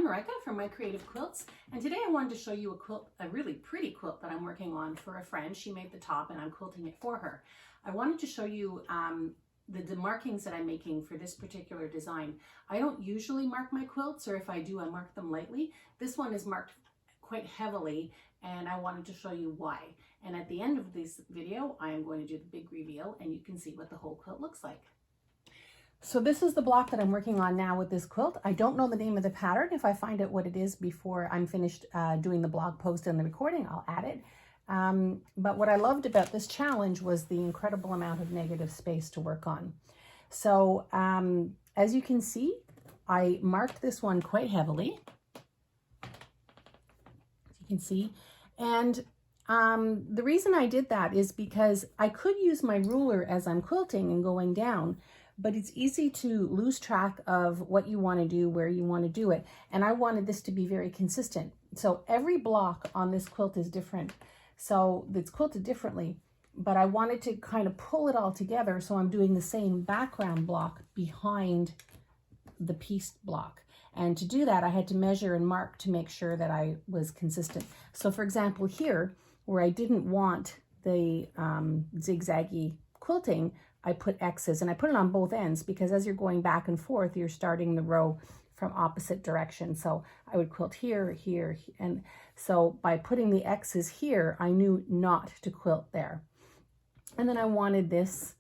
I'm Marika from My Creative Quilts, and today I wanted to show you a quilt, a really pretty quilt that I'm working on for a friend. She made the top and I'm quilting it for her. I wanted to show you the markings that I'm making for this particular design. I don't usually mark my quilts, or if I do, I mark them lightly. This one is marked quite heavily, and I wanted to show you why. And at the end of this video, I am going to do the big reveal and you can see what the whole quilt looks like. So this is the block that I'm working on now with this quilt. I don't know the name of the pattern. If I find out what it is before I'm finished doing the blog post and the recording, I'll add it. But what I loved about this challenge was the incredible amount of negative space to work on. So as you can see, I marked this one quite heavily, as you can see. And the reason I did that is because I could use my ruler as I'm quilting and going down, but it's easy to lose track of what you want to do, where you want to do it. And I wanted this to be very consistent. So every block on this quilt is different. So it's quilted differently, but I wanted to kind of pull it all together. So I'm doing the same background block behind the piece block. And to do that, I had to measure and mark to make sure that I was consistent. So for example, here, where I didn't want the zigzaggy quilting, I put X's, and I put it on both ends because as you're going back and forth, you're starting the row from opposite directions. So I would quilt here, here, and so by putting the X's here, I knew not to quilt there. And then I wanted this.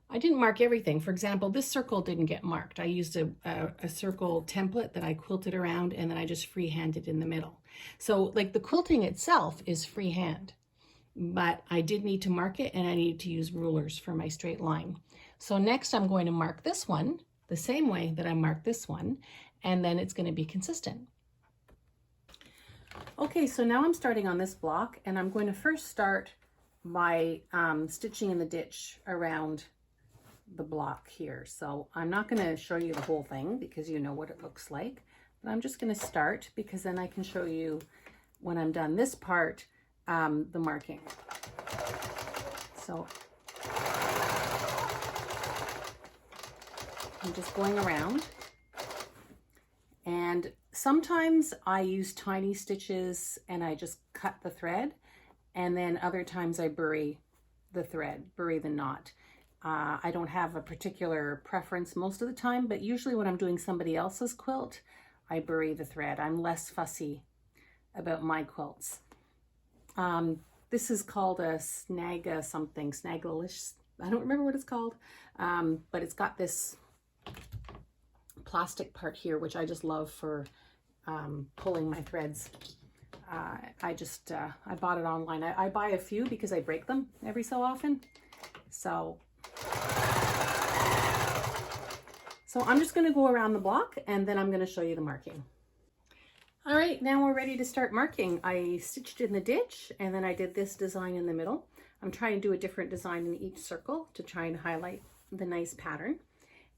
I didn't mark everything. For example, this circle didn't get marked. I used a circle template that I quilted around, and then I just freehanded in the middle. So like the quilting itself is freehand, but I did need to mark it, and I needed to use rulers for my straight line. So next I'm going to mark this one the same way that I marked this one, and then it's going to be consistent. Okay, so now I'm starting on this block, and I'm going to first start by stitching in the ditch around the block here. So I'm not going to show you the whole thing because you know what it looks like, but I'm just going to start because then I can show you when I'm done this part the marking. So I'm just going around, and sometimes I use tiny stitches and I just cut the thread, and then other times I bury the thread, bury the knot. I don't have a particular preference most of the time, but usually when I'm doing somebody else's quilt, I bury the thread. I'm less fussy about my quilts. This is called a snaggalish. I don't remember what it's called, but it's got this plastic part here, which I just love for pulling my threads. I bought it online. I buy a few because I break them every so often. So I'm just going to go around the block, and then I'm going to show you the marking. All right, now we're ready to start marking. I stitched in the ditch, and then I did this design in the middle. I'm trying to do a different design in each circle to try and highlight the nice pattern.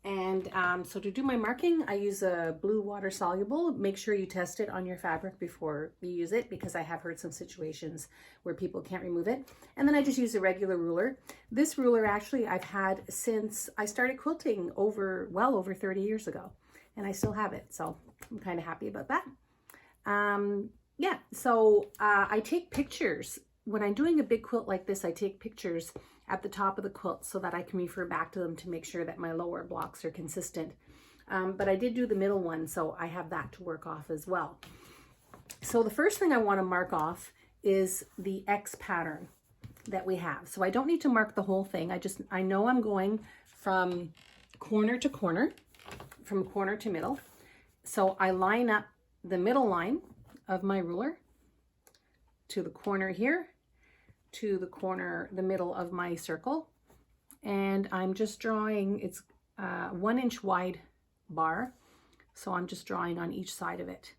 And so to do my marking, I use a blue water soluble. Make sure you test it on your fabric before you use it, because I have heard some situations where people can't remove it. And then I just use a regular ruler. This ruler actually I've had since I started quilting well over 30 years ago, and I still have it. So I'm kind of happy about that. Yeah, so I take pictures. When I'm doing a big quilt like this, I take pictures at the top of the quilt so that I can refer back to them to make sure that my lower blocks are consistent. But I did do the middle one, so I have that to work off as well. So the first thing I want to mark off is the X pattern that we have. So I don't need to mark the whole thing. I know I'm going from corner to corner, from corner to middle. So I line up the middle line of my ruler to the corner here, to the corner, the middle of my circle, and I'm just drawing, it's 1 inch wide bar, so I'm just drawing on each side of it.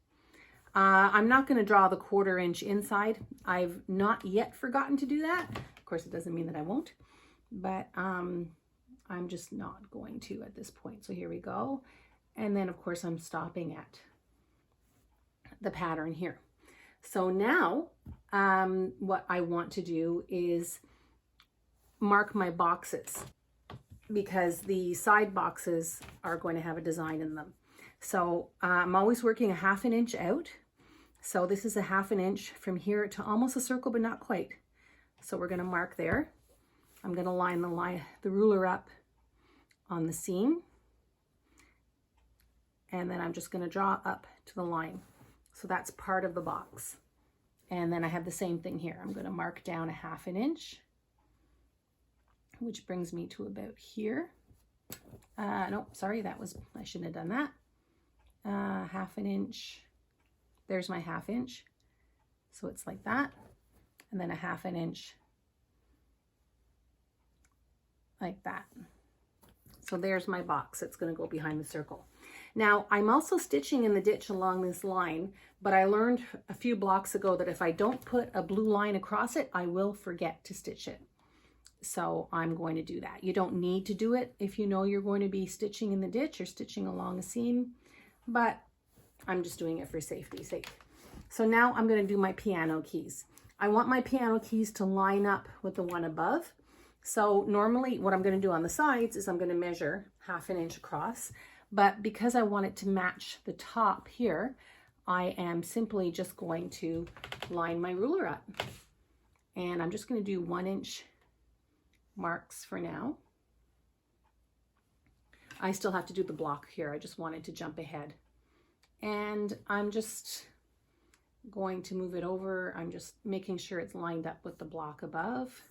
I'm not going to draw the 1/4 inch inside. I've not yet forgotten to do that. Of course, it doesn't mean that I won't, but I'm just not going to at this point. So here we go, and then of course I'm stopping at the pattern here. So now what I want to do is mark my boxes, because the side boxes are going to have a design in them. So I'm always working a 1/2 inch out. So this is a 1/2 inch from here to almost a circle, but not quite. So we're going to mark there. I'm going to line the ruler up on the seam. And then I'm just going to draw up to the line. So that's part of the box. And then I have the same thing here. I'm going to mark down a 1/2 inch, which brings me to about here. No, sorry, I shouldn't have done that. 1/2 inch. There's my 1/2 inch. So it's like that. And then a 1/2 inch like that. So there's my box. It's going to go behind the circle. Now I'm also stitching in the ditch along this line, but I learned a few blocks ago that if I don't put a blue line across it, I will forget to stitch it. So I'm going to do that. You don't need to do it if you know you're going to be stitching in the ditch or stitching along a seam, but I'm just doing it for safety's sake. So now I'm going to do my piano keys. I want my piano keys to line up with the one above. So normally what I'm going to do on the sides is I'm going to measure 1/2 inch across, but because I want it to match the top here, I am simply just going to line my ruler up. And I'm just going to do 1 inch marks for now. I still have to do the block here. I just wanted to jump ahead. And I'm just going to move it over. I'm just making sure it's lined up with the block above.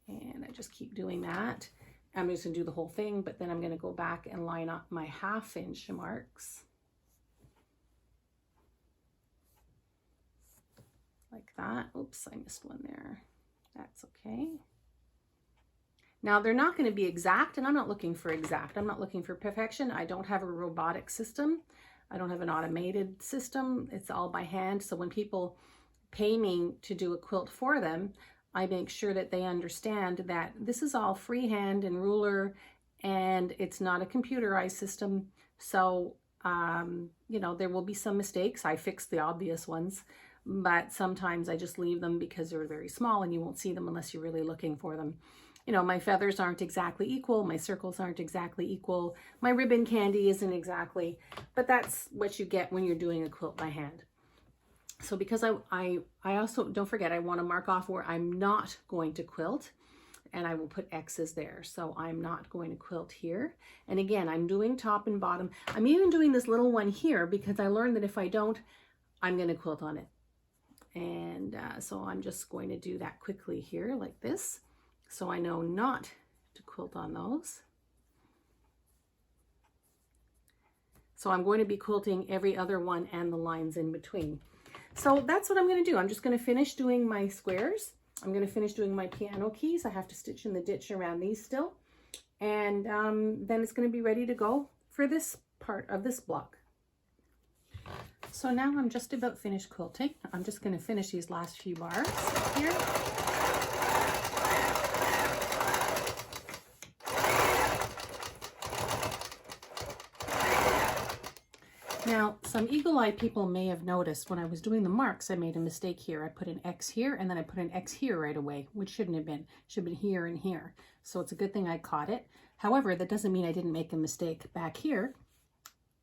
And I just keep doing that. I'm just going to do the whole thing, but then I'm going to go back and line up my 1/2 inch marks. Like that. Oops, I missed one there. That's okay. Now they're not going to be exact, and I'm not looking for exact. I'm not looking for perfection. I don't have a robotic system. I don't have an automated system. It's all by hand. So when people pay me to do a quilt for them, I make sure that they understand that this is all freehand and ruler, and it's not a computerized system. So, you know, there will be some mistakes. I fix the obvious ones, but sometimes I just leave them because they're very small and you won't see them unless you're really looking for them. You know, my feathers aren't exactly equal. My circles aren't exactly equal. My ribbon candy isn't exactly, but that's what you get when you're doing a quilt by hand. So because I also, don't forget, I want to mark off where I'm not going to quilt, and I will put X's there. So I'm not going to quilt here. And again, I'm doing top and bottom. I'm even doing this little one here because I learned that if I don't, I'm going to quilt on it. And so I'm just going to do that quickly here like this. So I know not to quilt on those. So I'm going to be quilting every other one and the lines in between. So that's what I'm going to do. I'm just going to finish doing my squares. I'm going to finish doing my piano keys. I have to stitch in the ditch around these still. And then it's going to be ready to go for this part of this block. So now I'm just about finished quilting. I'm just going to finish these last few bars here. Now, some eagle-eyed people may have noticed when I was doing the marks, I made a mistake here. I put an X here, and then I put an X here right away, which shouldn't have been. Should have been here and here. So it's a good thing I caught it. However, that doesn't mean I didn't make a mistake back here.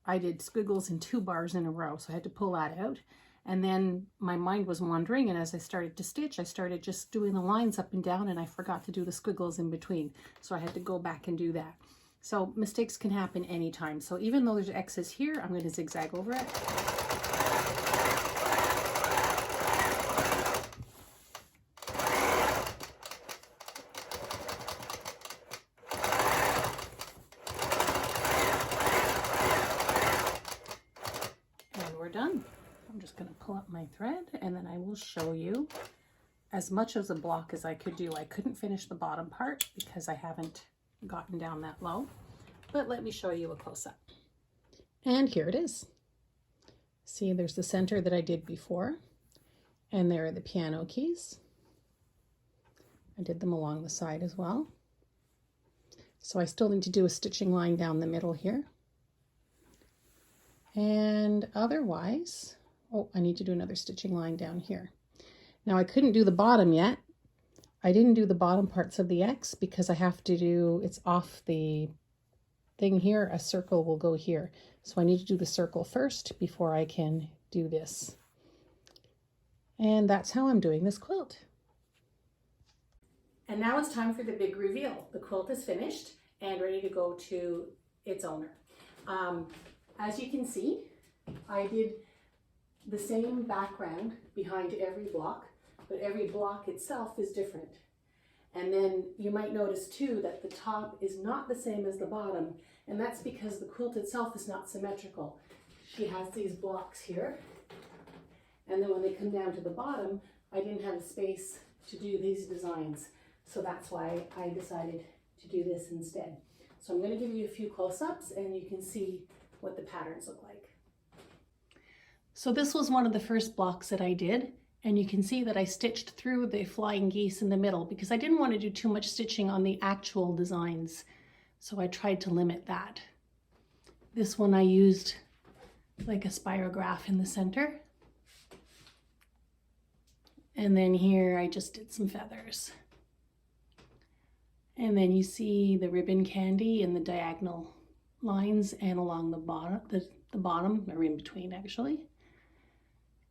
I did squiggles in 2 bars in a row, so I had to pull that out. And then my mind was wandering, and as I started to stitch, I started just doing the lines up and down, and I forgot to do the squiggles in between. So I had to go back and do that. So mistakes can happen anytime. So even though there's X's here, I'm going to zigzag over it. And we're done. I'm just going to pull up my thread, and then I will show you as much of the block as I could do. I couldn't finish the bottom part because I haven't gotten down that low, but let me show you a close-up. And here it is. See, there's the center that I did before, and there are the piano keys. I did them along the side as well. So I still need to do a stitching line down the middle here. And otherwise, oh, I need to do another stitching line down here. Now I couldn't do the bottom yet. I didn't do the bottom parts of the X because I have to do, it's off the thing here, a circle will go here. So I need to do the circle first before I can do this. And that's how I'm doing this quilt. And now it's time for the big reveal. The quilt is finished and ready to go to its owner. As you can see, I did the same background behind every block, but every block itself is different. And then you might notice too that the top is not the same as the bottom, and that's because the quilt itself is not symmetrical. She has these blocks here, and then when they come down to the bottom, I didn't have a space to do these designs. So that's why I decided to do this instead. So I'm going to give you a few close-ups and you can see what the patterns look like. So this was one of the first blocks that I did, and you can see that I stitched through the flying geese in the middle because I didn't want to do too much stitching on the actual designs. So I tried to limit that. This one I used like a spirograph in the center. And then here I just did some feathers. And then you see the ribbon candy in the diagonal lines and along the bottom, or in between actually.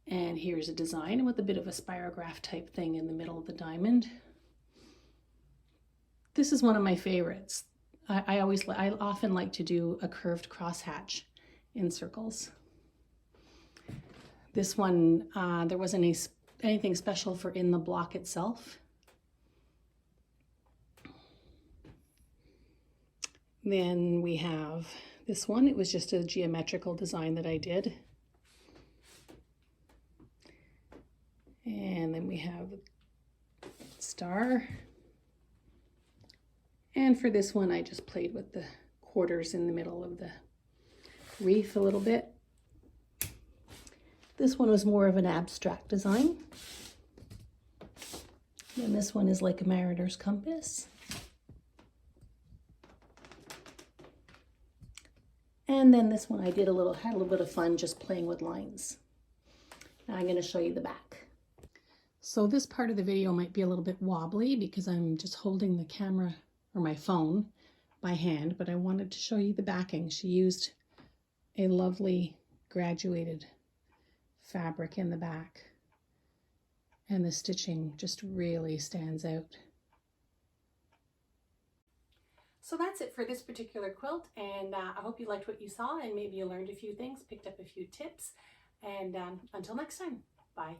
And here's a design with a bit of a spirograph type thing in the middle of the diamond. This is one of my favorites. I often like to do a curved crosshatch in circles. This one, there wasn't anything special for in the block itself. Then we have this one. It was just a geometrical design that I did. And then we have a star. And for this one, I just played with the quarters in the middle of the wreath a little bit. This one was more of an abstract design. And this one is like a mariner's compass. And then this one I had a little bit of fun just playing with lines. Now I'm going to show you the back. So this part of the video might be a little bit wobbly because I'm just holding the camera or my phone by hand, but I wanted to show you the backing. She used a lovely graduated fabric in the back, and the stitching just really stands out. So that's it for this particular quilt, and I hope you liked what you saw and maybe you learned a few things, picked up a few tips, and until next time, bye.